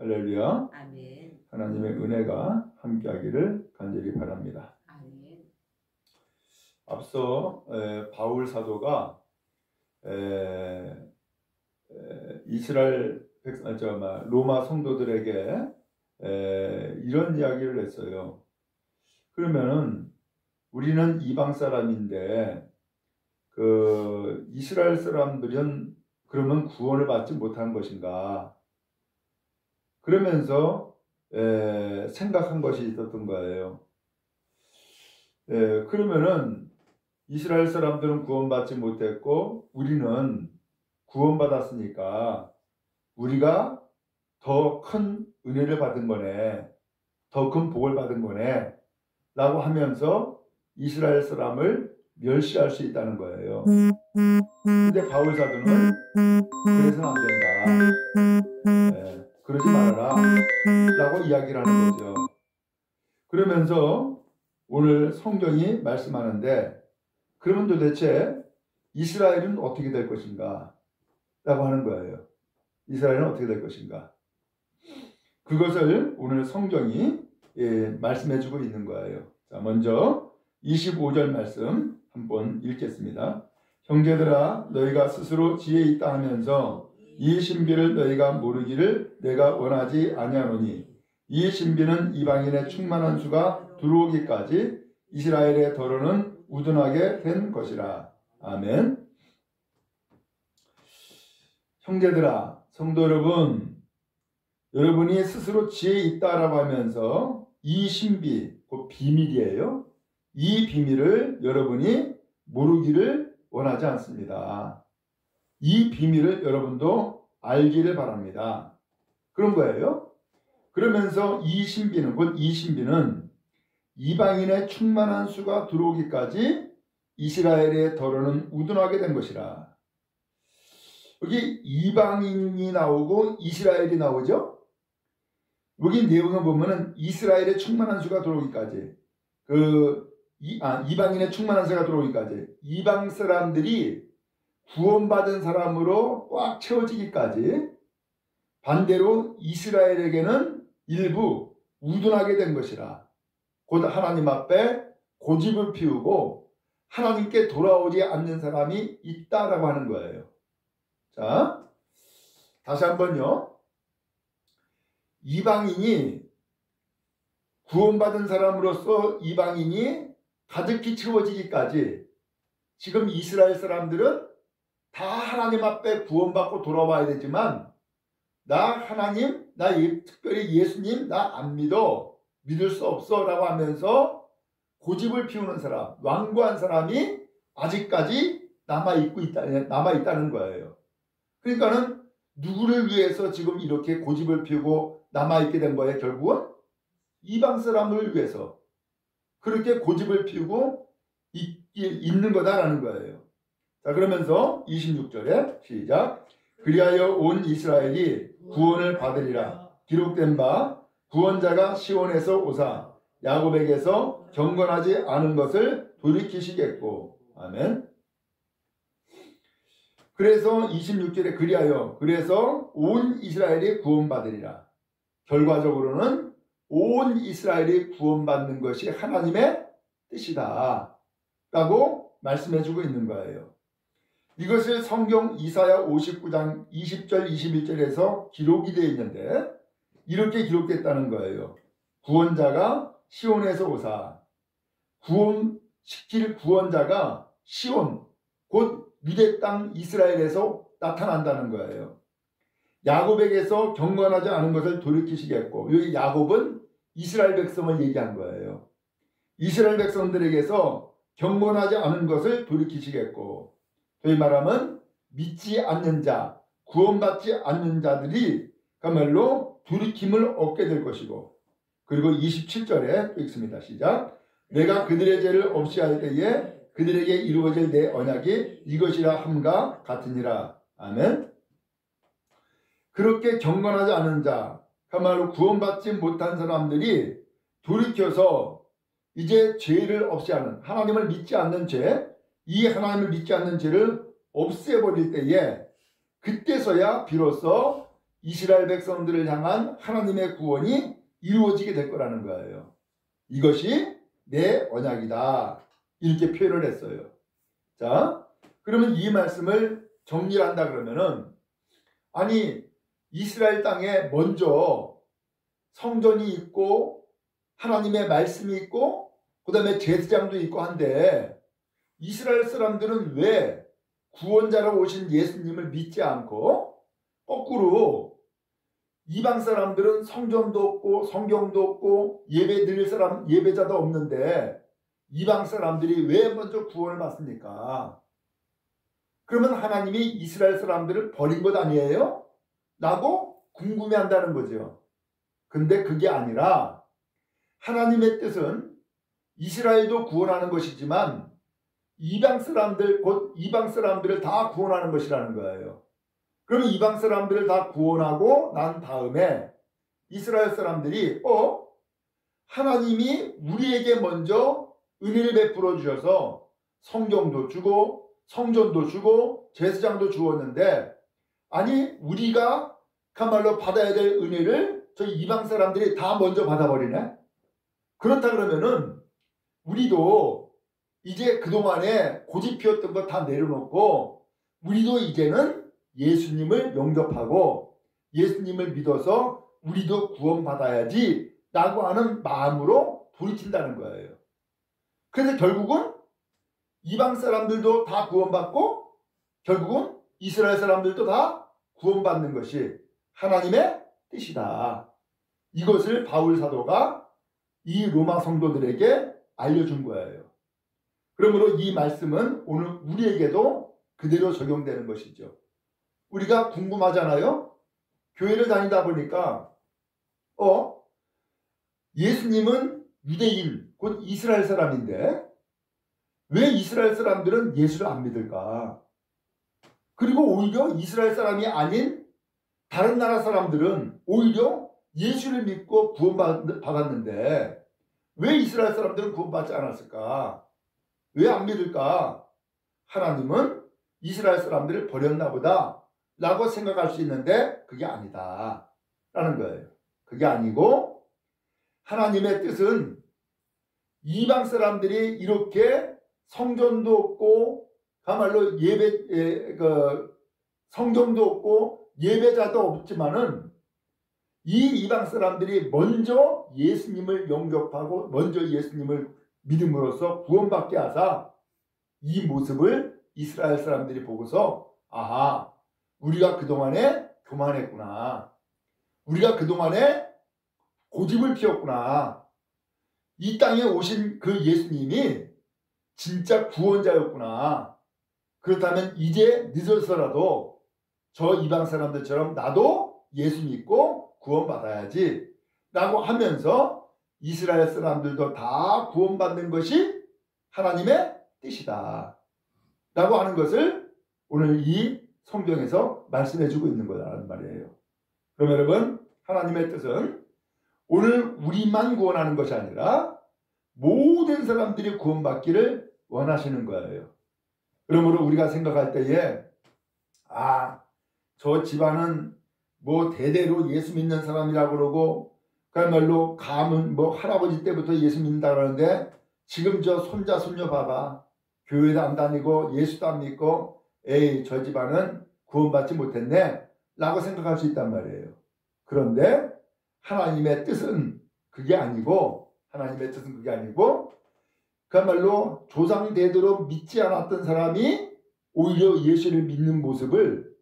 할렐루야. 아멘. 하나님의 은혜가 함께하기를 간절히 바랍니다. 아멘. 앞서 바울 사도가 이스라엘 로마 성도들에게 이런 이야기를 했어요. 그러면은 우리는 이방 사람인데 그 이스라엘 사람들은 그러면 구원을 받지 못한 것인가? 그러면서 생각한 것이 있었던 거예요. 그러면은 이스라엘 사람들은 구원받지 못했고 우리는 구원받았으니까 우리가 더 큰 은혜를 받은 거네, 더 큰 복을 받은 거네 라고 하면서 이스라엘 사람을 멸시할 수 있다는 거예요. 근데 바울 사도는 그래서는 안 된다, 그러지 말아라 라고 이야기를 하는 거죠. 그러면서 오늘 성경이 말씀하는데 그러면 도대체 이스라엘은 어떻게 될 것인가 라고 하는 거예요. 이스라엘은 어떻게 될 것인가, 그것을 오늘 성경이 말씀해 주고 있는 거예요. 자, 먼저 25절 말씀 한번 읽겠습니다. 형제들아, 너희가 스스로 지혜 있다 하면서 이 신비를 너희가 모르기를 내가 원하지 아니하노니 이 신비는 이방인의 충만한 수가 들어오기까지 이스라엘의 더러는 우둔하게 된 것이라. 아멘. 형제들아, 성도 여러분, 여러분이 스스로 지혜 있다라고 하면서 이 신비, 그 비밀이에요. 이 비밀을 여러분이 모르기를 원하지 않습니다. 이 비밀을 여러분도 알기를 바랍니다. 그런 거예요. 그러면서 이 신비는, 곧 이 신비는 이방인의 충만한 수가 들어오기까지 이스라엘의 더러는 우둔하게 된 것이라. 여기 이방인이 나오고 이스라엘이 나오죠. 여기 내용을 보면은 이스라엘의 충만한 수가 들어오기까지, 이방인의 충만한 수가 들어오기까지, 이방 사람들이 구원받은 사람으로 꽉 채워지기까지, 반대로 이스라엘에게는 일부 우둔하게 된 것이라. 곧 하나님 앞에 고집을 피우고 하나님께 돌아오지 않는 사람이 있다라고 하는 거예요. 자, 다시 한번요. 이방인이 구원받은 사람으로서 이방인이 가득히 채워지기까지 지금 이스라엘 사람들은 다 하나님 앞에 구원받고 돌아와야 되지만 나 하나님, 특별히 예수님 나 안 믿어, 믿을 수 없어 라고 하면서 고집을 피우는 사람, 완고한 사람이 아직까지 남아있다는 거예요. 그러니까는 누구를 위해서 지금 이렇게 고집을 피우고 남아있게 된 거예요? 결국은 이방 사람을 위해서 그렇게 고집을 피우고 있는 거다라는 거예요. 자, 그러면서 26절에 시작. 그리하여 온 이스라엘이 구원을 받으리라. 기록된 바 구원자가 시온에서 오사 야곱에게서 경건하지 않은 것을 돌이키시겠고. 아멘. 그래서 26절에 그리하여, 그래서 온 이스라엘이 구원받으리라. 결과적으로는 온 이스라엘이 구원받는 것이 하나님의 뜻이다 라고 말씀해주고 있는 거예요. 이것을 성경 이사야 59장 20절 21절에서 기록이 되어 있는데 이렇게 기록됐다는 거예요. 구원자가 시온에서 오사. 구원시킬 구원자가 시온, 곧 유대 땅 이스라엘에서 나타난다는 거예요. 야곱에게서 경건하지 않은 것을 돌이키시겠고, 여기 야곱은 이스라엘 백성을 얘기한 거예요. 이스라엘 백성들에게서 경건하지 않은 것을 돌이키시겠고, 저희 말하면 믿지 않는 자, 구원받지 않는 자들이 그야말로 돌이킴을 얻게 될 것이고, 그리고 27절에 또 읽습니다. 시작. 내가 그들의 죄를 없이 할 때에 그들에게 이루어질 내 언약이 이것이라 함과 같으니라. 아멘. 그렇게 경건하지 않은 자, 그야말로 구원받지 못한 사람들이 돌이켜서 이제 죄를 없이 하는, 하나님을 믿지 않는 죄, 이 하나님을 믿지 않는 죄를 없애버릴 때에 그때서야 비로소 이스라엘 백성들을 향한 하나님의 구원이 이루어지게 될 거라는 거예요. 이것이 내 언약이다. 이렇게 표현을 했어요. 자, 그러면 이 말씀을 정리한다 그러면은, 아니 이스라엘 땅에 먼저 성전이 있고 하나님의 말씀이 있고 그 다음에 제사장도 있고 한데, 이스라엘 사람들은 왜 구원자로 오신 예수님을 믿지 않고 거꾸로 이방 사람들은 성전도 없고 성경도 없고 예배 드릴 사람 예배자도 없는데 이방 사람들이 왜 먼저 구원을 받습니까? 그러면 하나님이 이스라엘 사람들을 버린 것 아니에요? 라고 궁금해한다는 거죠. 근데 그게 아니라 하나님의 뜻은 이스라엘도 구원하는 것이지만 이방 사람들, 곧 이방 사람들을 다 구원하는 것이라는 거예요. 그러면 이방 사람들을 다 구원하고 난 다음에 이스라엘 사람들이 하나님이 우리에게 먼저 은혜를 베풀어 주셔서 성경도 주고 성전도 주고 제사장도 주었는데, 아니 우리가 그야말로 받아야 될 은혜를 저 이방 사람들이 다 먼저 받아버리네. 그렇다 그러면은 우리도 이제 그동안에 고집 피웠던 거 다 내려놓고 우리도 이제는 예수님을 영접하고 예수님을 믿어서 우리도 구원받아야지 라고 하는 마음으로 돌이킨다는 거예요. 그래서 결국은 이방 사람들도 다 구원받고 결국은 이스라엘 사람들도 다 구원받는 것이 하나님의 뜻이다. 이것을 바울 사도가 이 로마 성도들에게 알려준 거예요. 그러므로 이 말씀은 오늘 우리에게도 그대로 적용되는 것이죠. 우리가 궁금하잖아요. 교회를 다니다 보니까 예수님은 유대인 곧 이스라엘 사람인데 왜 이스라엘 사람들은 예수를 안 믿을까? 그리고 오히려 이스라엘 사람이 아닌 다른 나라 사람들은 오히려 예수를 믿고 구원받았는데 왜 이스라엘 사람들은 구원받지 않았을까? 왜 안 믿을까? 하나님은 이스라엘 사람들을 버렸나 보다 라고 생각할 수 있는데 그게 아니다 라는 거예요. 그게 아니고 하나님의 뜻은 이방 사람들이 이렇게 성전도 없고 그야말로 성경도 없고 예배자도 없지만은 이 이방 사람들이 먼저 예수님을 영접하고 먼저 예수님을 믿음으로써 구원받게 하사 이 모습을 이스라엘 사람들이 보고서 아하, 우리가 그동안에 교만했구나. 우리가 그동안에 고집을 피웠구나. 이 땅에 오신 그 예수님이 진짜 구원자였구나. 그렇다면 이제 늦어서라도 저 이방 사람들처럼 나도 예수 믿고 구원받아야지 라고 하면서 이스라엘 사람들도 다 구원받는 것이 하나님의 뜻이다 라고 하는 것을 오늘 이 성경에서 말씀해 주고 있는 거라는 말이에요. 그럼 여러분, 하나님의 뜻은 오늘 우리만 구원하는 것이 아니라 모든 사람들이 구원받기를 원하시는 거예요. 그러므로 우리가 생각할 때에 저 집안은 뭐 대대로 예수 믿는 사람이라고 그러고 그야말로 가문 할아버지 때부터 예수 믿는다 그러는데 지금 저 손자 손녀 봐봐. 교회도 안 다니고 예수도 안 믿고 에이 저 집안은 구원받지 못했네 라고 생각할 수 있단 말이에요. 그런데 하나님의 뜻은 그게 아니고 그야말로 조상 대대로 믿지 않았던 사람이 오히려 예수를 믿는 모습을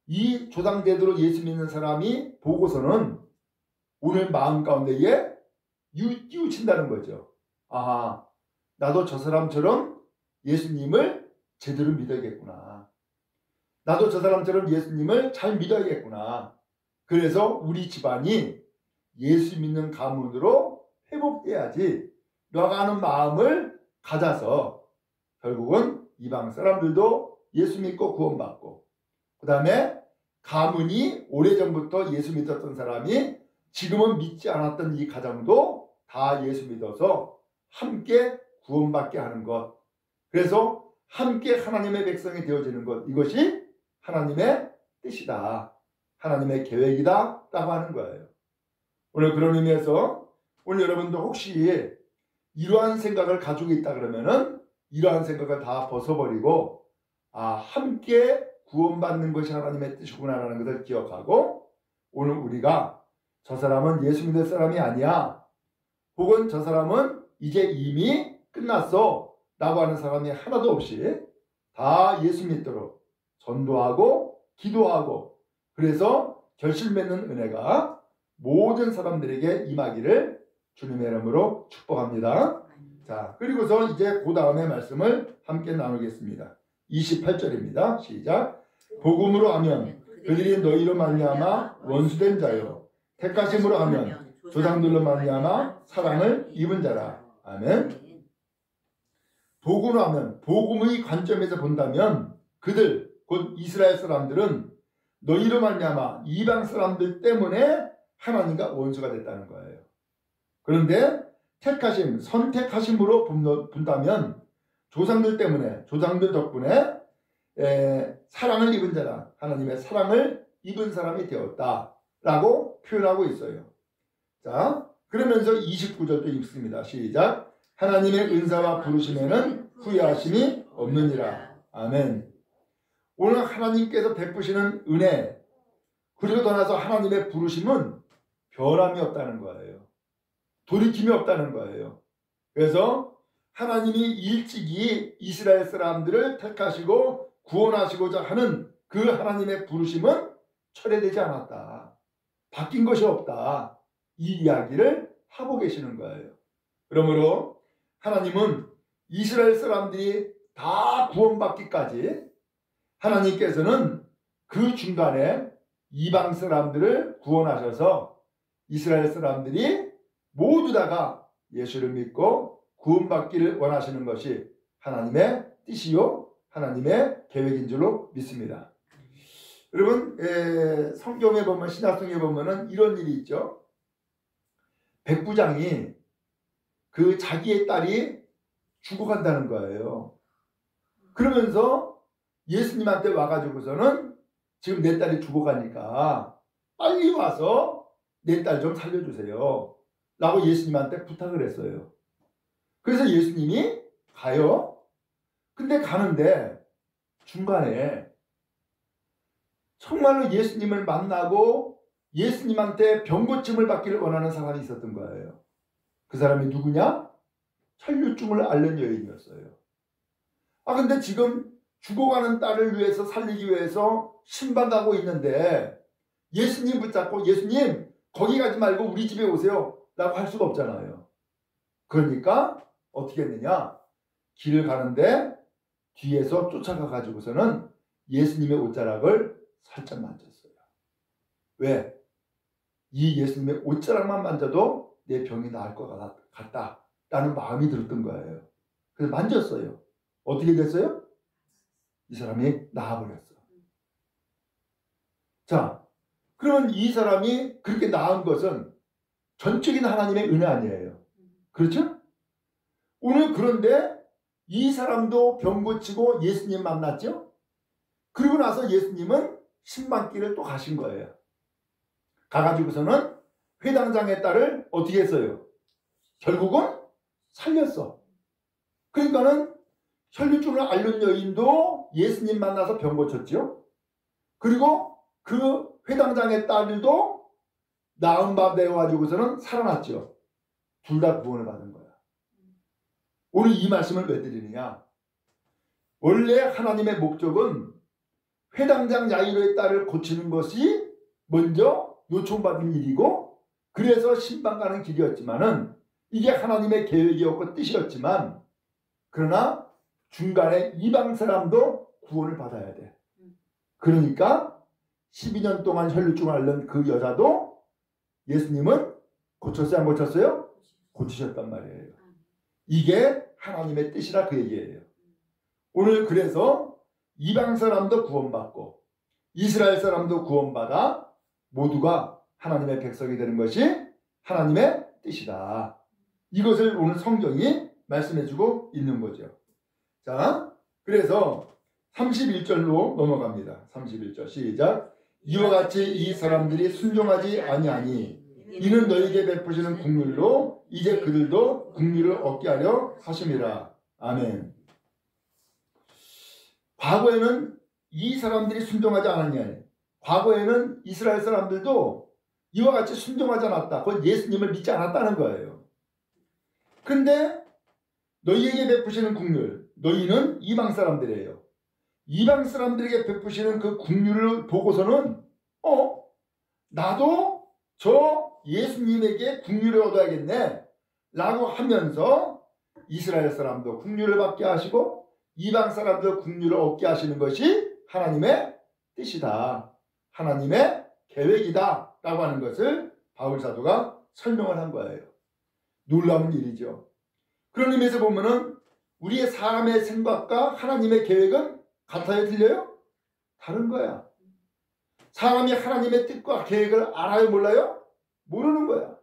이 조상 대대로 예수 믿는 사람이 보고서는 오늘 마음 가운데에 띄우친다는 거죠. 아하, 나도 저 사람처럼 예수님을 제대로 믿어야겠구나. 나도 저 사람처럼 예수님을 잘 믿어야겠구나. 그래서 우리 집안이 예수 믿는 가문으로 회복돼야지 라고 하는 마음을 가져서 결국은 이방 사람들도 예수 믿고 구원받고 그 다음에 가문이 오래전부터 예수 믿었던 사람이 지금은 믿지 않았던 이 가정도 다 예수 믿어서 함께 구원받게 하는 것. 그래서 함께 하나님의 백성이 되어지는 것. 이것이 하나님의 뜻이다. 하나님의 계획이다 라고 하는 거예요. 오늘 그런 의미에서 오늘 여러분도 혹시 이러한 생각을 가지고 있다 그러면은 이러한 생각을 다 벗어버리고 함께 구원받는 것이 하나님의 뜻이구나라는 것을 기억하고 오늘 우리가 저 사람은 예수 믿을 사람이 아니야 혹은 저 사람은 이제 이미 끝났어 라고 하는 사람이 하나도 없이 다 예수 믿도록 전도하고 기도하고 그래서 결실 맺는 은혜가 모든 사람들에게 임하기를 주님의 이름으로 축복합니다. 자, 그리고서 이제 그 다음에 말씀을 함께 나누겠습니다. 28절입니다. 시작. 복음으로 하면 그들이 너희로 말미암아 원수된 자요 택하심으로 하면 조상들로 말미암아 사랑을 입은 자라. 아멘. 복음으로 하면 복음의 관점에서 본다면 그들 곧 이스라엘 사람들은 너희로 말미암아 이방 사람들 때문에 하나님과 원수가 됐다는 거예요. 그런데 택하심, 선택하심으로 본다면 조상들 때문에 조상들 덕분에 사랑을 입은 자라 하나님의 사랑을 입은 사람이 되었다라고 표현하고 있어요. 자, 그러면서 29절도 읽습니다. 시작. 하나님의 은사와 부르심에는 후회하심이 없느니라. 아멘. 오늘 하나님께서 베푸시는 은혜 그리고 떠나서 하나님의 부르심은 변함이 없다는 거예요. 돌이킴이 없다는 거예요. 그래서 하나님이 일찍이 이스라엘 사람들을 택하시고 구원하시고자 하는 그 하나님의 부르심은 철회되지 않았다. 바뀐 것이 없다. 이 이야기를 하고 계시는 거예요. 그러므로 하나님은 이스라엘 사람들이 다 구원받기까지 하나님께서는 그 중간에 이방 사람들을 구원하셔서 이스라엘 사람들이 모두 다가 예수를 믿고 구원받기를 원하시는 것이 하나님의 뜻이요 하나님의 계획인 줄로 믿습니다. 여러분 성경에 보면 신약성경에 보면은 이런 일이 있죠. 백부장이 그 자기의 딸이 죽어간다는 거예요. 그러면서 예수님한테 와가지고서는 지금 내 딸이 죽어가니까 빨리 와서 내 딸 좀 살려주세요 라고 예수님한테 부탁을 했어요. 그래서 예수님이 가요. 근데 가는데 중간에 정말로 예수님을 만나고 예수님한테 병고침을 받기를 원하는 사람이 있었던 거예요. 그 사람이 누구냐? 혈류증을 앓는 여인이었어요. 근데 지금 죽어가는 딸을 위해서 살리기 위해서 신방가고 있는데 예수님 붙잡고 예수님 거기 가지 말고 우리 집에 오세요 라고 할 수가 없잖아요. 그러니까 어떻게 했느냐? 길을 가는데 뒤에서 쫓아가 가지고서는 예수님의 옷자락을 살짝 만졌어요. 왜? 이 예수님의 옷자락만 만져도 내 병이 나을 것 같다 라는 마음이 들었던 거예요. 그래서 만졌어요. 어떻게 됐어요? 이 사람이 나아버렸어. 자, 그러면 이 사람이 그렇게 나은 것은 전적인 하나님의 은혜 아니에요. 그렇죠? 오늘 그런데 이 사람도 병 고치고 예수님 만났죠? 그리고 나서 예수님은 신방길을 또 가신 거예요. 가가지고서는 회당장의 딸을 어떻게 했어요? 결국은 살렸어. 그러니까는 혈류증을 앓는 여인도 예수님 만나서 병 고쳤죠. 그리고 그 회당장의 딸들도 나은 바 되어가지고서는 살아났죠. 둘 다 구원을 받은 거야. 오늘 이 말씀을 왜 드리느냐? 원래 하나님의 목적은 회당장 야이로의 딸을 고치는 것이 먼저 요청받은 일이고 그래서 신방 가는 길이었지만은 이게 하나님의 계획이었고 뜻이었지만 그러나 중간에 이방 사람도 구원을 받아야 돼. 그러니까 12년 동안 혈류증을 앓는 그 여자도 예수님은 고쳤어요? 안 고쳤어요? 고치셨단 말이에요. 이게 하나님의 뜻이라 그 얘기예요. 오늘 그래서 이방 사람도 구원받고 이스라엘 사람도 구원받아 모두가 하나님의 백성이 되는 것이 하나님의 뜻이다. 이것을 오늘 성경이 말씀해주고 있는 거죠. 자, 그래서 31절로 넘어갑니다. 31절 시작. 이와 같이 이 사람들이 순종하지 아니하니 이는 너희에게 베푸시는 긍휼로 이제 그들도 긍휼을 얻게 하려 하심이라. 아멘. 과거에는 이 사람들이 순종하지 않았냐. 과거에는 이스라엘 사람들도 이와 같이 순종하지 않았다. 그건 예수님을 믿지 않았다는 거예요. 근데 너희에게 베푸시는 긍휼, 너희는 이방 사람들이에요. 이방 사람들에게 베푸시는 그 긍휼을 보고서는 나도 저 예수님에게 긍휼을 얻어야겠네 라고 하면서 이스라엘 사람도 긍휼을 받게 하시고 이방 사람도 긍휼을 얻게 하시는 것이 하나님의 뜻이다. 하나님의 계획이다 라고 하는 것을 바울 사도가 설명을 한 거예요. 놀라운 일이죠. 그런 의미에서 보면은 우리의 사람의 생각과 하나님의 계획은 같아요? 틀려요? 다른 거야. 사람이 하나님의 뜻과 계획을 알아요? 몰라요? 모르는 거야.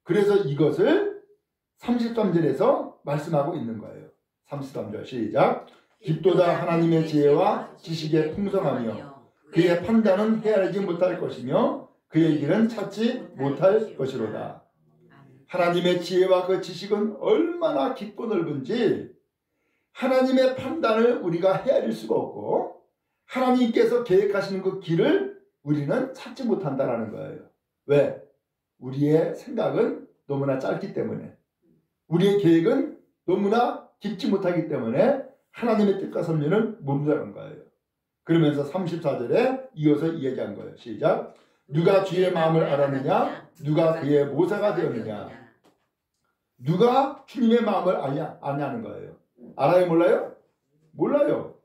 그래서 이것을 33절에서 말씀하고 있는 거예요. 33절 시작. 깊도다 하나님의 지혜와 지식의 풍성하며 그의 판단은 헤아리지 못할 것이며 그의 길은 찾지 못할 것이로다. 하나님의 지혜와 그 지식은 얼마나 깊고 넓은지 하나님의 판단을 우리가 헤아릴 수가 없고 하나님께서 계획하시는 그 길을 우리는 찾지 못한다라는 거예요. 왜? 우리의 생각은 너무나 짧기 때문에, 우리의 계획은 너무나 깊지 못하기 때문에 하나님의 뜻과 섭리를 모른다는 거예요. 그러면서 34절에 이어서 이야기한 거예요. 시작. 누가 주의 마음을 알았느냐? 누가 그의 모사가 되었느냐? 누가 주님의 마음을 아냐는 거예요. 알아요? 몰라요? 몰라요.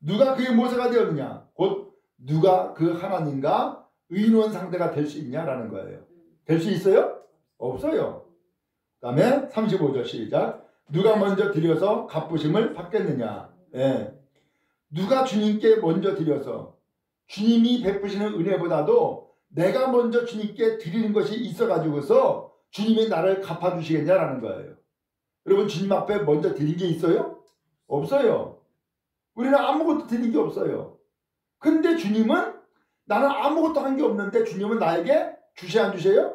누가 그의 모사가 되었느냐? 곧 누가 그 하나님과 의논 상대가 될 수 있냐라는 거예요. 될 수 있어요? 없어요. 그 다음에 35절 시작. 누가 먼저 드려서 갚으심을 받겠느냐? 예. 누가 주님께 먼저 드려서 주님이 베푸시는 은혜보다도 내가 먼저 주님께 드리는 것이 있어가지고서 주님이 나를 갚아주시겠냐라는 거예요. 여러분 주님 앞에 먼저 드린 게 있어요? 없어요. 우리는 아무것도 드린 게 없어요. 근데 주님은 나는 아무것도 한 게 없는데 주님은 나에게 주셔 안 주셔요?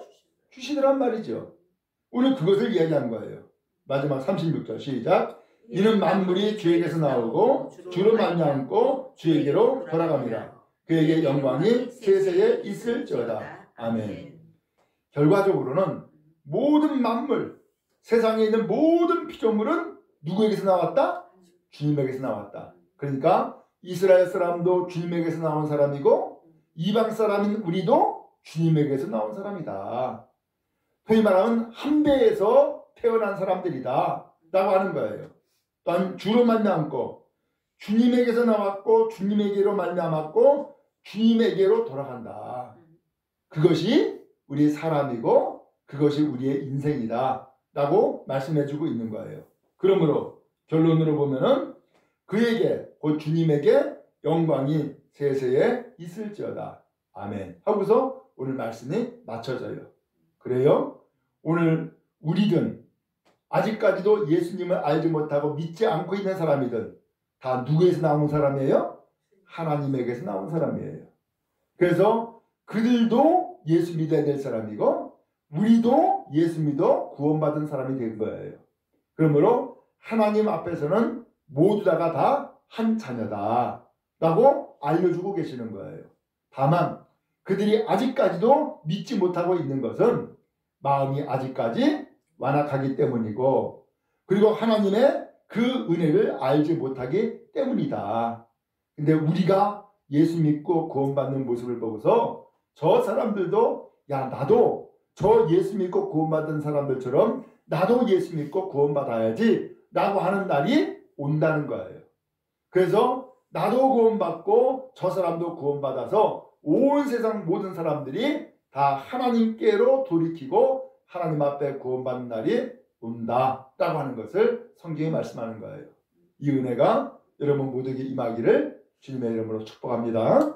주시더란 말이죠. 오늘 그것을 이야기한 거예요. 마지막 36절 시작. 이는 만물이 주에게서 나오고 주로 말미암고 주에게로 돌아갑니다. 그에게 영광이 세세에 있을지어다. 아멘. 결과적으로는 모든 만물, 세상에 있는 모든 피조물은 누구에게서 나왔다? 주님에게서 나왔다. 그러니까 이스라엘 사람도 주님에게서 나온 사람이고 이방 사람인 우리도 주님에게서 나온 사람이다. 흔히 말하면 한 배에서 태어난 사람들이다 라고 하는 거예요. 또한 주로 말미암고 주님에게서 나왔고 주님에게로 말미암았고 주님에게로 돌아간다. 그것이 우리의 사람이고 그것이 우리의 인생이다 라고 말씀해주고 있는 거예요. 그러므로 결론으로 보면은 그에게 곧 주님에게 영광이 세세에 있을지어다. 아멘 하고서 오늘 말씀이 맞춰져요. 그래요? 오늘 우리든 아직까지도 예수님을 알지 못하고 믿지 않고 있는 사람이든 다 누구에서 나온 사람이에요? 하나님에게서 나온 사람이에요. 그래서 그들도 예수 믿어야 될 사람이고 우리도 예수 믿어 구원받은 사람이 된 거예요. 그러므로 하나님 앞에서는 모두 다 한 자녀다 라고 알려주고 계시는 거예요. 다만 그들이 아직까지도 믿지 못하고 있는 것은 마음이 아직까지 완악하기 때문이고 그리고 하나님의 그 은혜를 알지 못하기 때문이다. 근데 우리가 예수 믿고 구원받는 모습을 보고서 저 사람들도 야 나도 저 예수 믿고 구원받은 사람들처럼 나도 예수 믿고 구원받아야지 라고 하는 날이 온다는 거예요. 그래서 나도 구원받고 저 사람도 구원받아서 온 세상 모든 사람들이 다 하나님께로 돌이키고 하나님 앞에 구원받는 날이 온다라고 하는 것을 성경이 말씀하는 거예요. 이 은혜가 여러분 모두에게 임하기를 주님의 이름으로 축복합니다.